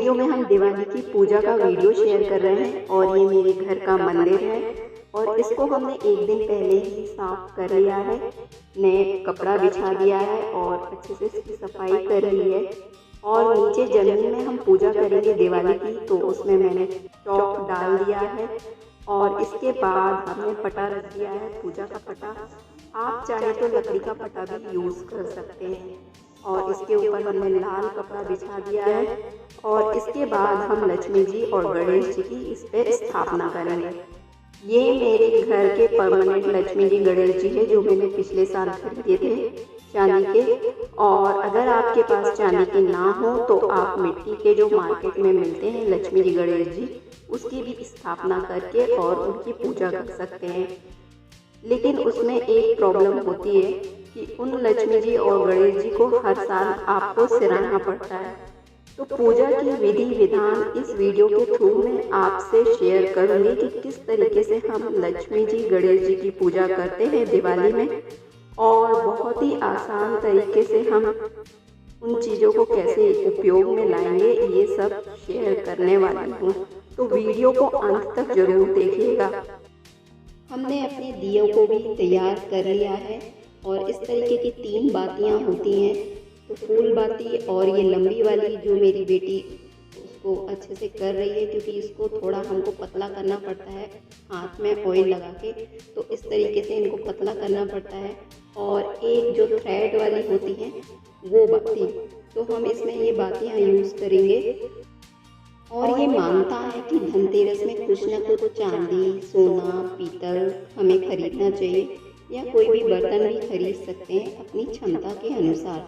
Video में हम दिवाली की पूजा का वीडियो शेयर कर रहे हैं और ये मेरे घर का मंदिर है और इसको हमने एक दिन पहले ही साफ कर लिया है, नए कपड़ा बिछा दिया है और अच्छे से इसकी सफाई कर ली है। और नीचे जमीन में हम पूजा करेंगे दिवाली की, तो उसमें मैंने चौक डाल दिया है और इसके बाद हमने पटा रख दिया है, पूजा का पटा। आप चाहे तो लकड़ी का पटा भी यूज़ कर सकते हैं। और इसके ऊपर हमने लाल कपड़ा बिछा दिया है और इसके बाद हम लक्ष्मी जी और गणेश जी की इस पर स्थापना करेंगे। ये मेरे घर के परमानेंट लक्ष्मी जी गणेश जी है जो मैंने पिछले साल खरीदे थे चांदी के। और अगर आपके पास चांदी के ना हो तो आप मिट्टी के जो मार्केट में मिलते हैं लक्ष्मी जी गणेश जी, उसकी भी स्थापना करके और उनकी पूजा कर सकते हैं। लेकिन उसमें एक प्रॉब्लम होती है कि उन लक्ष्मी जी और गणेश जी को हर साल आपको सिराना पड़ता है। तो पूजा की विधि विधान इस वीडियो के थ्रू मैं आपसे शेयर करूंगी कि किस तरीके से हम लक्ष्मी जी गणेश जी की पूजा करते हैं दिवाली में, और बहुत ही आसान तरीके से हम उन चीज़ों को कैसे उपयोग में लाएंगे ये सब शेयर करने वाली हूँ। तो वीडियो को अंत तक जरूर देखिएगा। हमने अपने दियों को भी तैयार कर लिया है और इस तरीके की 3 बातियाँ होती हैं, तो फूल बाती और ये लंबी वाली जो मेरी बेटी उसको अच्छे से कर रही है, क्योंकि इसको थोड़ा हमको पतला करना पड़ता है हाथ में ऑयल लगा के, तो इस तरीके से इनको पतला करना पड़ता है। और एक जो थ्रेड वाली होती है वो बाती, तो हम इसमें ये बातियाँ यूज़ करेंगे। और ये मानता है कि धनतेरस में कुछ न कुछ चांदी, सोना, पीतल हमें खरीदना चाहिए, या कोई भी बर्तन भी खरीद सकते हैं अपनी क्षमता के अनुसार।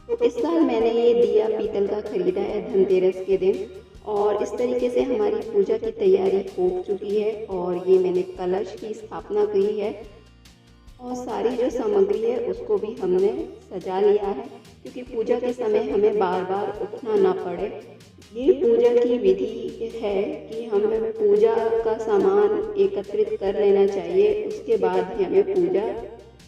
तो इस साल मैंने ये दिया पीतल का खरीदा है धनतेरस के दिन। और इस तरीके से हमारी पूजा की तैयारी हो चुकी है और ये मैंने कलश की स्थापना की है और सारी जो सामग्री है उसको भी हमने सजा लिया है, क्योंकि पूजा के समय हमें बार बार उठना ना पड़े। ये पूजा की विधि है कि हमें पूजा का सामान एकत्रित कर लेना चाहिए, उसके बाद ही हमें पूजा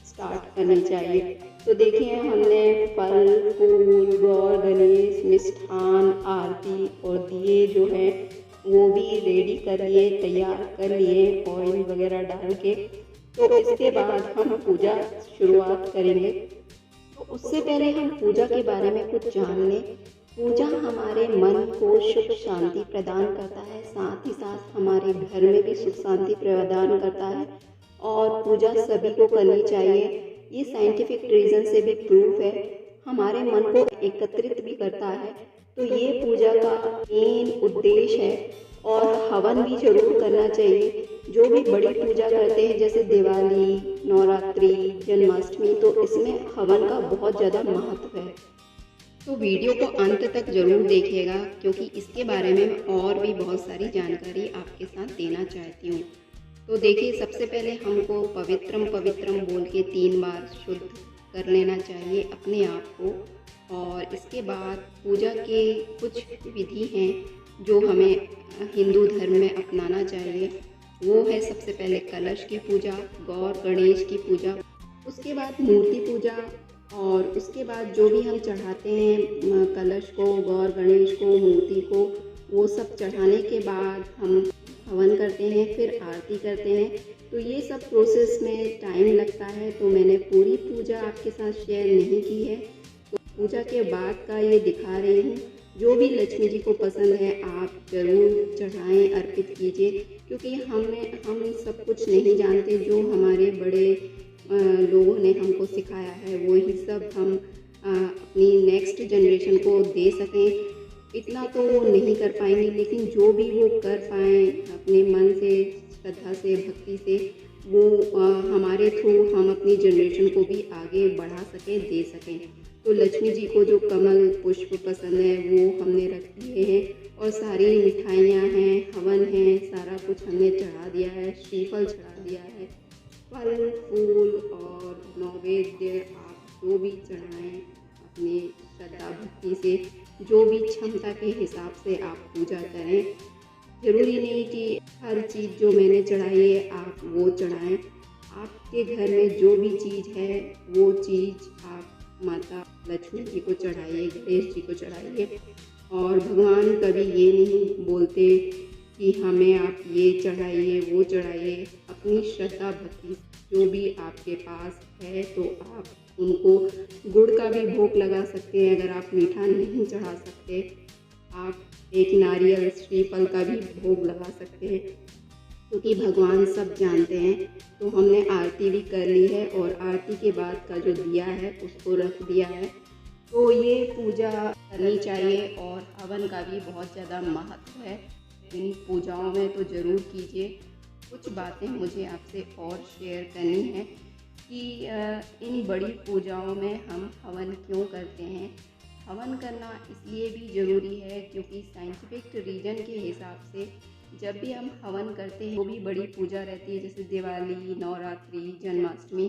स्टार्ट करनी चाहिए। तो देखिए हमने फल, फूल, गौर, गणेश, मिष्ठान, आरती और दिए जो है वो भी रेडी कर लिए, तैयार कर लिए ऑयल वगैरह डाल के। तो इसके बाद हम पूजा शुरुआत करेंगे। तो उससे पहले हम पूजा के बारे में कुछ जान लें। पूजा हमारे मन को सुख शांति प्रदान करता है, साथ ही साथ हमारे घर में भी सुख शांति प्रदान करता है और पूजा सभी को करनी चाहिए। ये साइंटिफिक रीज़न से भी प्रूफ है। हमारे मन को एकत्रित भी करता है। तो ये पूजा का मेन उद्देश्य है। और हवन भी जरूर करना चाहिए। जो भी बड़ी पूजा करते हैं जैसे दिवाली, नवरात्रि, जन्माष्टमी, तो इसमें हवन का बहुत ज़्यादा महत्व है। तो वीडियो को अंत तक जरूर देखिएगा, क्योंकि इसके बारे में और भी बहुत सारी जानकारी आपके साथ देना चाहती हूँ। तो देखिए, सबसे पहले हमको पवित्रम पवित्रम बोल के 3 बार शुद्ध कर लेना चाहिए अपने आप को। और इसके बाद पूजा के कुछ विधि हैं जो हमें हिंदू धर्म में अपनाना चाहिए। वो है सबसे पहले कलश की पूजा, गौर गणेश की पूजा, उसके बाद मूर्ति पूजा, और उसके बाद जो भी हम चढ़ाते हैं कलश को, गौर गणेश को, मूर्ति को, वो सब चढ़ाने के बाद हम हवन करते हैं, फिर आरती करते हैं। तो ये सब प्रोसेस में टाइम लगता है, तो मैंने पूरी पूजा आपके साथ शेयर नहीं की है। तो पूजा के बाद का ये दिखा रही हूँ। जो भी लक्ष्मी जी को पसंद है आप ज़रूर चढ़ाएं, अर्पित कीजिए, क्योंकि हम सब कुछ नहीं जानते। जो हमारे बड़े लोगों ने हमको सिखाया है वही सब हम अपनी नेक्स्ट जनरेशन को दे सकें। इतना तो वो नहीं कर पाएंगे, लेकिन जो भी वो कर पाएँ अपने मन से, श्रद्धा से, भक्ति से, वो हमारे थ्रू हम अपनी जनरेशन को भी आगे बढ़ा सकें, दे सकें। तो लक्ष्मी जी को जो कमल पुष्प पसंद है वो हमने रख लिए हैं और सारी मिठाइयाँ हैं, हवन है, सारा कुछ हमने चढ़ा दिया है, श्रीफल चढ़ा दिया है। फल, फूल और नैवेद्य आप जो भी चढ़ाएं अपनी श्रद्धा भक्ति से, जो भी क्षमता के हिसाब से आप पूजा करें। ज़रूरी नहीं कि हर चीज़ जो मैंने चढ़ाई है आप वो चढ़ाएं। आपके घर में जो भी चीज़ है वो चीज़ आप माता लक्ष्मी जी को चढ़ाइए, गणेश जी को चढ़ाइए। और भगवान कभी ये नहीं बोलते कि हमें आप ये चढ़ाइए वो चढ़ाइए। अपनी श्रद्धा भक्ति जो भी आपके पास है तो आप उनको गुड़ का भी भोग लगा सकते हैं। अगर आप मीठा नहीं चढ़ा सकते, आप एक नारियल श्रीफल का भी भोग लगा सकते हैं, क्योंकि भगवान सब जानते हैं। तो हमने आरती भी कर ली है और आरती के बाद का जो दिया है उसको रख दिया है। तो ये पूजा करनी चाहिए और हवन का भी बहुत ज़्यादा महत्व है। इन पूजाओं में तो ज़रूर कीजिए। कुछ बातें मुझे आपसे और शेयर करनी है कि इन बड़ी पूजाओं में हम हवन क्यों करते हैं। हवन करना इसलिए भी ज़रूरी है क्योंकि साइंटिफिक रीज़न के हिसाब से जब भी हम हवन करते हैं वो भी बड़ी पूजा रहती है, जैसे दिवाली, नवरात्रि, जन्माष्टमी,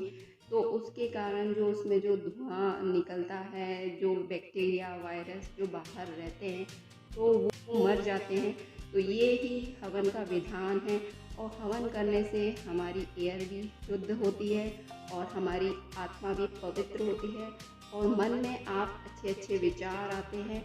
तो उसके कारण जो उसमें जो धुआं निकलता है, जो बैक्टीरिया वायरस जो बाहर रहते हैं तो वो मर जाते हैं। तो ये ही हवन का विधान है और हवन करने से हमारी एयर भी शुद्ध होती है और हमारी आत्मा भी पवित्र होती है और मन में आप अच्छे विचार आते हैं।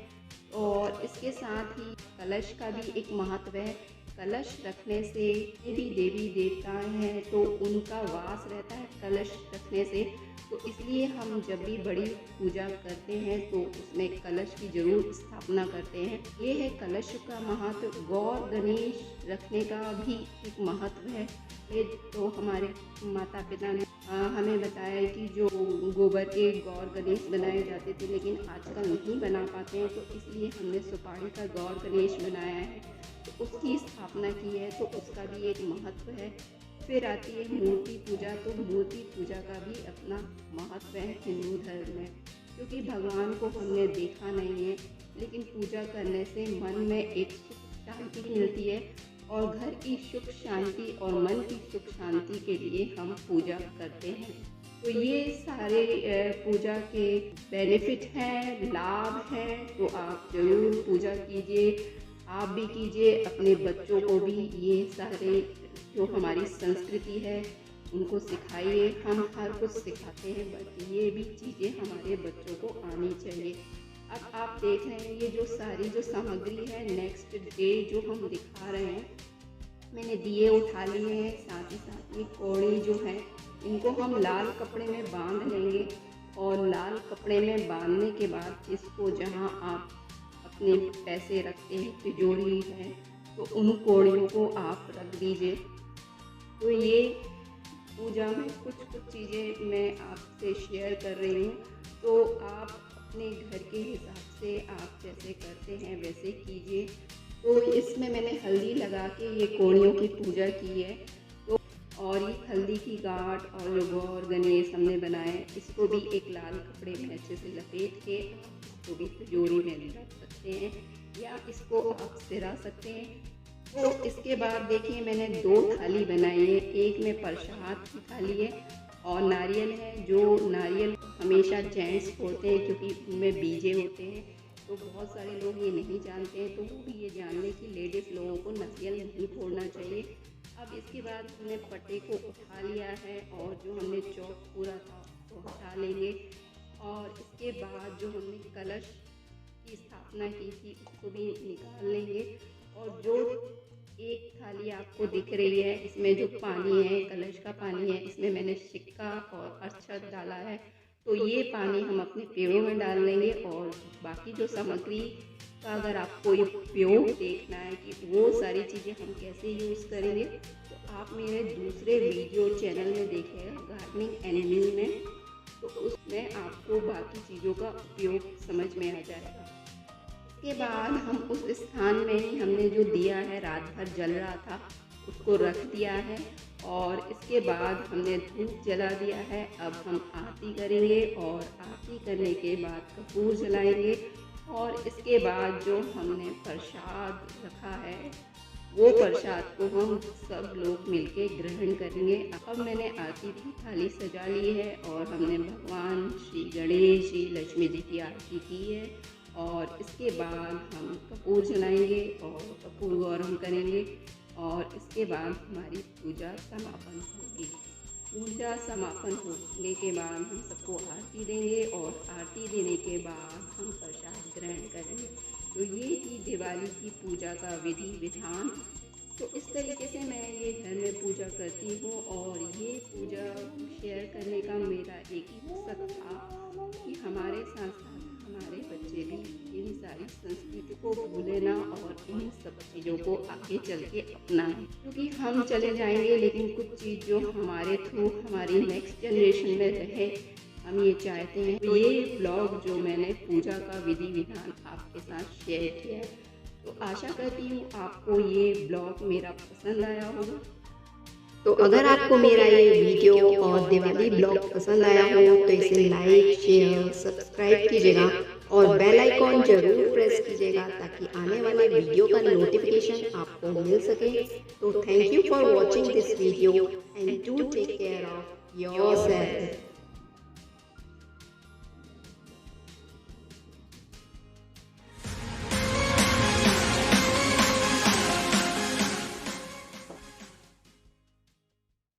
और इसके साथ ही कलश का भी एक महत्व है। कलश रखने से भी देवी देवता हैं तो उनका वास रहता है कलश रखने से। तो इसलिए हम जब भी बड़ी पूजा करते हैं तो उसमें कलश की जरूर स्थापना करते हैं। ये है कलश का महत्व। गौर गणेश रखने का भी एक महत्व है। ये तो हमारे माता पिता ने हमें बताया कि जो गोबर के गौर गणेश बनाए जाते थे, लेकिन आजकल नहीं बना पाते हैं, तो इसलिए हमने सुपारी का गौर गणेश बनाया है, तो उसकी स्थापना की है। तो उसका भी एक महत्व है। फिर आती है मूर्ति पूजा। तो मूर्ति पूजा का भी अपना महत्व है हिंदू धर्म में, क्योंकि भगवान को हमने देखा नहीं है, लेकिन पूजा करने से मन में एक सुख शांति मिलती है और घर की सुख शांति और मन की सुख शांति के लिए हम पूजा करते हैं। तो ये सारे पूजा के बेनिफिट हैं, लाभ हैं। तो आप ज़रूर पूजा कीजिए, आप भी कीजिए, अपने बच्चों को भी ये सारे जो हमारी संस्कृति है उनको सिखाइए। हम हर कुछ सिखाते हैं, बट ये भी चीज़ें हमारे बच्चों को आनी चाहिए। अब आप देख रहे हैं ये जो सारी जो सामग्री है नेक्स्ट डे जो हम दिखा रहे हैं, मैंने दिए उठा लिए हैं। साथ ही साथ ये कौड़ी जो है इनको हम लाल कपड़े में बांध लेंगे और लाल कपड़े में बांधने के बाद इसको जहाँ आप अपने पैसे रखते हैं, तिजोरी है, तो उन कौड़ियों को आप रख दीजिए। तो ये पूजा में कुछ चीज़ें मैं आपसे शेयर कर रही हूँ। तो आप अपने घर के हिसाब से आप जैसे करते हैं वैसे कीजिए। तो इसमें मैंने हल्दी लगा के ये कौड़ियों की पूजा की है। तो और ये हल्दी की गांठ और गौर गणेश हमने बनाए, इसको भी एक लाल कपड़े में अच्छे से लपेट के इसको भी तिजोरी में रख सकते हैं या इसको आप सिरा सकते हैं। तो इसके बाद देखिए मैंने 2 थाली बनाई है। एक में प्रसाद की थाली है और नारियल है। जो नारियल हमेशा जेंट्स फोड़ते हैं क्योंकि उनमें बीजे होते हैं, तो बहुत सारे लोग ये नहीं जानते हैं, तो वो भी ये जान लें कि लेडीज़ लोगों को नारियल नहीं फोड़ना चाहिए। अब इसके बाद हमने पट्टे को उठा लिया है और जो हमने चौक पूरा था वो हटा लेंगे। और इसके बाद जो हमने कलश की स्थापना की थी उसको भी निकाल लेंगे। और जो एक थाली आपको दिख रही है इसमें जो पानी है, कलश का पानी है, इसमें मैंने सिक्का और अक्षत डाला है। तो ये पानी हम अपने पेड़ों में डाल लेंगे। और बाकी जो सामग्री का अगर आपको उपयोग देखना है कि वो सारी चीज़ें हम कैसे यूज़ करेंगे, तो आप मेरे दूसरे वीडियो चैनल में देखिएगा, गार्डनिंग एंड मी में, तो उसमें आपको बाकी चीज़ों का उपयोग समझ में आ जाएगा। इसके बाद हम उस स्थान में ही हमने जो दिया है रात भर जल रहा था उसको रख दिया है और इसके बाद हमने धूप जला दिया है। अब हम आरती करेंगे और आरती करने के बाद कपूर जलाएंगे और इसके बाद जो हमने प्रसाद रखा है वो प्रसाद को हम सब लोग मिलके ग्रहण करेंगे। अब मैंने आरती की थाली सजा ली है और हमने भगवान श्री गणेश जी लक्ष्मी जी की आरती की है और इसके बाद हम कपूर जलाएंगे और कपूर गौरम करेंगे और इसके बाद हमारी पूजा समापन होगी। पूजा समापन होने के बाद हम सबको आरती देंगे और आरती देने के बाद हम प्रसाद ग्रहण करेंगे। तो ये थी दिवाली की पूजा का विधि विधान। तो इस तरीके से मैं ये घर में पूजा करती हूँ और ये पूजा शेयर करने का मेरा एक ही मकसद था कि हमारे साथ साथ हमारे बच्चे भी इन सारी संस्कृति को भूले ना और इन सब चीज़ों को आगे चल के अपनाएं, क्योंकि हम चले जाएंगे लेकिन कुछ चीज़ जो हमारे थ्रू हमारी नेक्स्ट जनरेशन में रहे, हम ये चाहते हैं। तो ये ब्लॉग जो मैंने पूजा का विधि विधान आपके साथ शेयर किया है, तो आशा करती हूँ आपको ये ब्लॉग मेरा पसंद आया होगा। तो अगर आपको मेरा ये वीडियो और दिवाली ब्लॉग पसंद आया हो तो इसे लाइक, शेयर, सब्सक्राइब कीजिएगा और बेल आइकॉन जरूर प्रेस कीजिएगा ताकि आने वाले वीडियो का नोटिफिकेशन आपको मिल सके। तो thank you for watching this video and do take care of yourself.